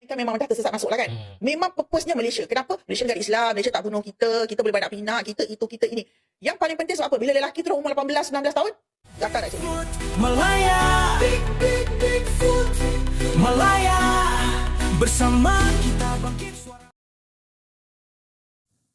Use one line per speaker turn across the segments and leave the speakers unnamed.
Kan memang dah tersesat masuk lah kan. Memang purpose-nya Malaysia. Kenapa? Malaysia negara Islam, Malaysia tak bunuh kita, kita boleh banyak pinak, kita itu, kita ini. Yang paling penting sebab apa? Bila lelaki tu umur 18, 19 tahun, gatal nak cakap.
Malaya, big foot. Malaya, bersama kita bangkit suara.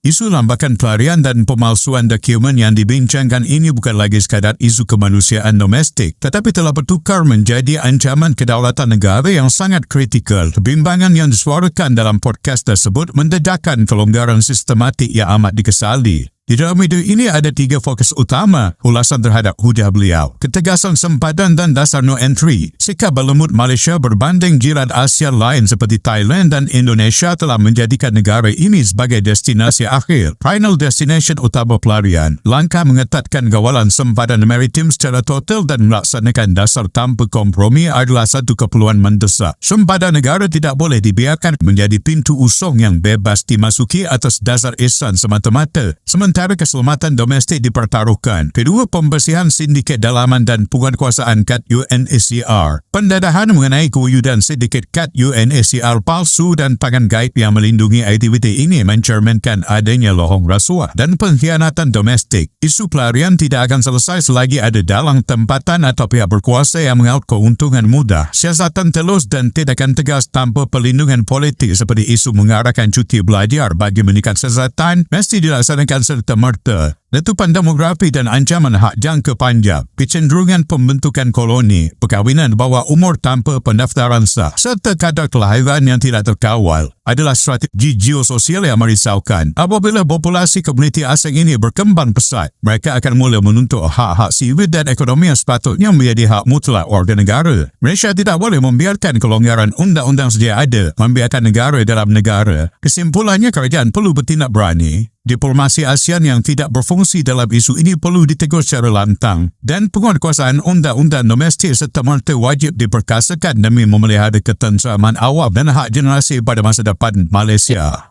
Isu lambakan pelarian dan pemalsuan dokumen yang dibincangkan ini bukan lagi sekadar isu kemanusiaan domestik, tetapi telah bertukar menjadi ancaman kedaulatan negara yang sangat kritikal. Kebimbangan yang disuarakan dalam podcast tersebut mendedahkan kelonggaran sistematik yang amat dikesali. Di dalam video ini ada 3 fokus utama: ulasan terhadap hujah beliau, ketegasan sempadan dan dasar no entry, sikap berlemut Malaysia berbanding jiran Asia lain seperti Thailand dan Indonesia telah menjadikan negara ini sebagai destinasi akhir, final destination utama pelarian, langkah mengetatkan gawalan sempadan maritim secara total dan melaksanakan dasar tanpa kompromi adalah satu keperluan mendesak. Sempadan negara tidak boleh dibiarkan menjadi pintu usung yang bebas dimasuki atas dasar ihsan semata-mata. Sementara keselamatan domestik dipertaruhkan. Kedua, pembersihan sindiket dalaman dan penguatkuasaan kad UNHCR. Pendedahan mengenai kewujudan sindiket kad UNHCR palsu dan tangan gaib yang melindungi aktiviti ini mencerminkan adanya lohong rasuah dan pengkhianatan domestik. Isu pelarian tidak akan selesai selagi ada dalang tempatan atau pihak berkuasa yang mengaut keuntungan mudah. Siasatan telus dan tindakan tegas tanpa perlindungan politik seperti isu mengarahkan cuti belajar bagi meningkat kesihatan mesti dilaksanakan serta merta. Letupan demografi dan ancaman hak jangka panjang, kecenderungan pembentukan koloni, perkahwinan bawah umur tanpa pendaftaran sah, serta kadar kelahiran yang tidak terkawal adalah strategi geososial yang merisaukan. Apabila populasi komuniti asing ini berkembang pesat, mereka akan mula menuntut hak-hak sivil dan ekonomi yang sepatutnya menjadi hak mutlak warga negara. Malaysia tidak boleh membiarkan kelonggaran undang-undang sedia ada membiarkan negara dalam negara. Kesimpulannya, kerajaan perlu bertindak berani. Diplomasi ASEAN yang tidak berfungsi dalam isu ini perlu ditegur secara lantang dan penguatkuasaan undang-undang domestik serta merta wajib diperkasakan demi memelihara ketenteraman awam dan hak generasi pada masa depan Malaysia.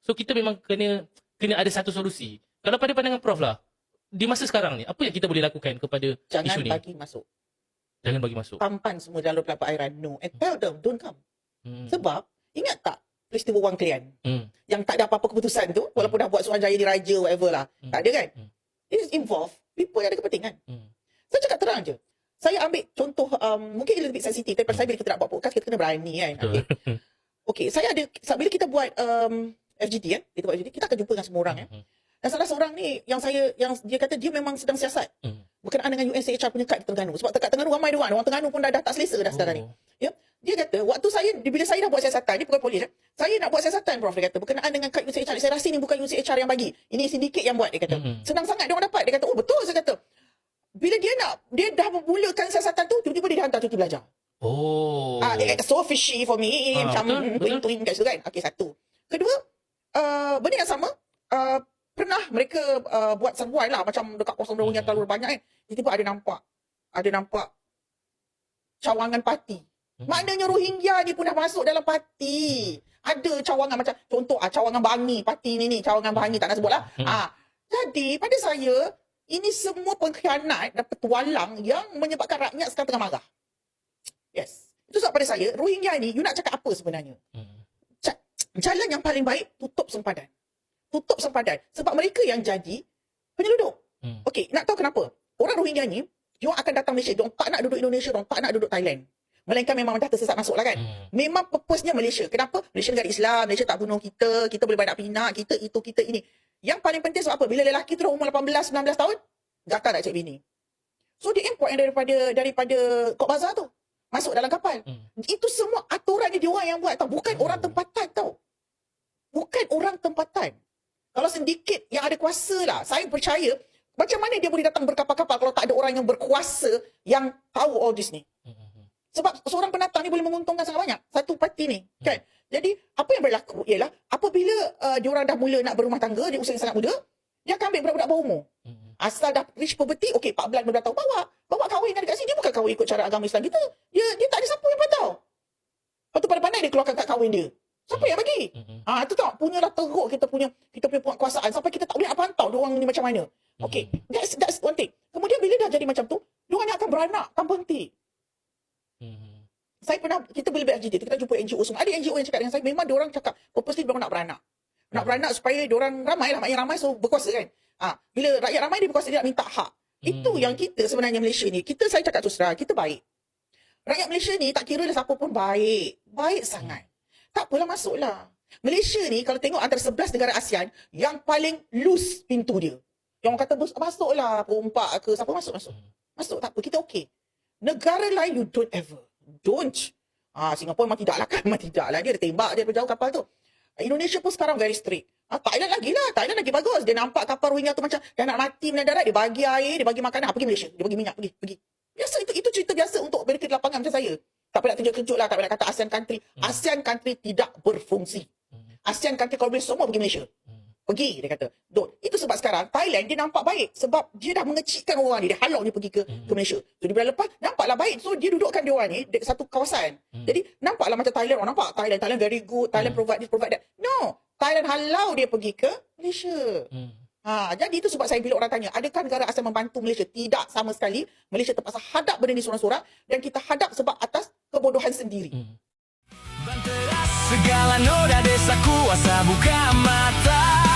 So kita memang kena ada satu solusi. Kalau pada pandangan Prof lah, di masa sekarang ni, apa yang kita boleh lakukan kepada isu ni?
Jangan bagi masuk.
Jangan bagi masuk.
Tampan semua jalur pelapak airan. No. And tell them, don't come. Sebab, ingat tak peristiwa Wang Kelian? Yang tak ada apa-apa keputusan tu, walaupun dah buat Suruhanjaya diraja, whatever lah. Tak ada kan? It involve people yang ada kepentingan. Saya cakap terang je. Saya ambil contoh, mungkin a little bit sensitif, tapi saya bila kita nak buat podcast, kita kena berani kan. Okay, saya ada, bila kita buat FGT kan, kita buat FGT, kita akan jumpa dengan semua orang. Dan salah seorang ni, yang dia kata dia memang sedang siasat. Berkenaan dengan UNCHR punya kad di Terengganu. Sebab dekat Terengganu ramai orang Terengganu pun dah tak selesa dah sekarang ni. Ya? Dia kata, waktu bila saya dah buat siasatan, ni pegawai polis, saya nak buat siasatan, Prof, dia kata, berkenaan dengan kad UNCHR, saya rasa ni bukan UNCHR yang bagi. Ini sindiket yang buat, dia kata. Senang sangat dia orang dapat. Dia kata, oh betul, saya kata. Bila dia dah memulakan siasatan tu, tiba-tiba dia hantar cuti belajar.
Oh.
It's so fishy for me. Macam twing-twing kat situ kan. Okay, satu. Kedua, benda yang sama, pernah mereka buat serbuan lah, macam dekat kawasan yang terlalu banyak kan. Tiba-tiba ada nampak cawangan parti. Maknanya Rohingya ni pun dah masuk dalam parti. Ada cawangan macam, contoh cawangan Bangi, parti ni, cawangan Bangi, tak nak sebut lah. Jadi pada saya, ini semua pengkhianat dan petualang yang menyebabkan rakyat sekarang tengah marah. Yes. Itu sebab pada saya, Rohingya ni, you nak cakap apa sebenarnya? Jalan yang paling baik, tutup sempadan. Tutup sempadan. Sebab mereka yang jadi penyelundup. Okey, nak tahu kenapa? Orang Rohingya ni, diorang akan datang Malaysia. Diorang tak nak duduk Indonesia, diorang tak nak duduk Thailand. Melainkan memang dah tersesat masuk lah kan. Memang purpose-nya Malaysia. Kenapa? Malaysia negara Islam, Malaysia tak bunuh kita, kita boleh banyak pinak, kita itu, kita ini. Yang paling penting sebab apa? Bila lelaki tu umur 18, 19 tahun, gatal nak cek bini. So dia import yang daripada Kok Bazar tu. Masuk dalam kapal. Itu semua aturan dia orang yang buat tau. Bukan orang tempatan tau. Bukan orang tempatan. Kalau sindiket yang ada kuasa lah, saya percaya, macam mana dia boleh datang berkapal-kapal kalau tak ada orang yang berkuasa yang tahu all this ni. Sebab seorang penatang ni boleh menguntungkan sangat banyak. Satu parti ni. Kan? Jadi, apa yang berlaku ialah, apabila diorang dah mula nak berumah tangga, dia usia yang sangat muda, dia akan ambil budak-budak berumur. Asal dah reach puberty, okey, 14 15 tahun bawa kahwin dekat sini. Dia bukan kahwin ikut cara agama Islam kita. Dia tak ada siapa yang patau. Lepas tu pandai-pandai dia keluarkan kad kahwin dia. Siapa yang bagi? Itu tak, punyalah teruk kita punya penguasaan sampai kita tak boleh nak pantau diorang ni macam mana. Okey, that's one thing. Kemudian bila dah jadi macam tu, diorang akan beranak tanpa henti. Kita boleh BFGT, kita jumpa NGO semua. Ada NGO yang cakap dengan saya, memang diorang cakap purposely diorang nak beranak. Nak beranak supaya diorang ramai lah, makin ramai so berkuasa kan. Bila rakyat ramai dia berkuasa, dia nak minta hak. Itu yang kita sebenarnya Malaysia ni, saya cakap terus terang, kita baik. Rakyat Malaysia ni tak kira lah siapa pun baik. Baik sangat. Tak apalah, masuklah. Malaysia ni kalau tengok antara 11 negara ASEAN, yang paling loose pintu dia. Yang orang kata, masuklah perompak ke, siapa masuk. Masuk, tak apa, kita okey. Negara lain, you don't ever. Don't. Singapura memang tidak lah kan. Memang tidak lah. Dia ada tembak dia jauh kapal tu. Indonesia pun sekarang very strict. Thailand lagi lah. Thailand lagi bagus. Dia nampak kapal Rohingya tu macam dah nak mati menaik darat. Dia bagi air, dia bagi makanan. Pergi Malaysia. Dia bagi minyak. Pergi. Biasa itu cerita biasa untuk mereka di lapangan macam saya. Tak payah kejut-kejut lah. Tak payah kata ASEAN country. ASEAN country tidak berfungsi. ASEAN country kalau boleh semua pergi Malaysia. Pergi, dia kata. Itu sebab sekarang Thailand dia nampak baik. Sebab dia dah mengecikkan orang ni. Dia halau dia pergi ke Malaysia. So di bulan lepas, nampaklah baik. So dia dudukkan dia orang ni di satu kawasan. Jadi nampaklah macam Thailand. Orang nampak Thailand very good. Thailand provide this, provide that. No. Thailand halau dia pergi ke Malaysia. Jadi itu sebab saya bila orang tanya, adakah negara ASEAN membantu Malaysia? Tidak sama sekali. Malaysia terpaksa hadap benda ni seorang-seorang. Dan kita hadap sebab atas kebodohan sendiri.
Segala noda desa kuasa buka mata.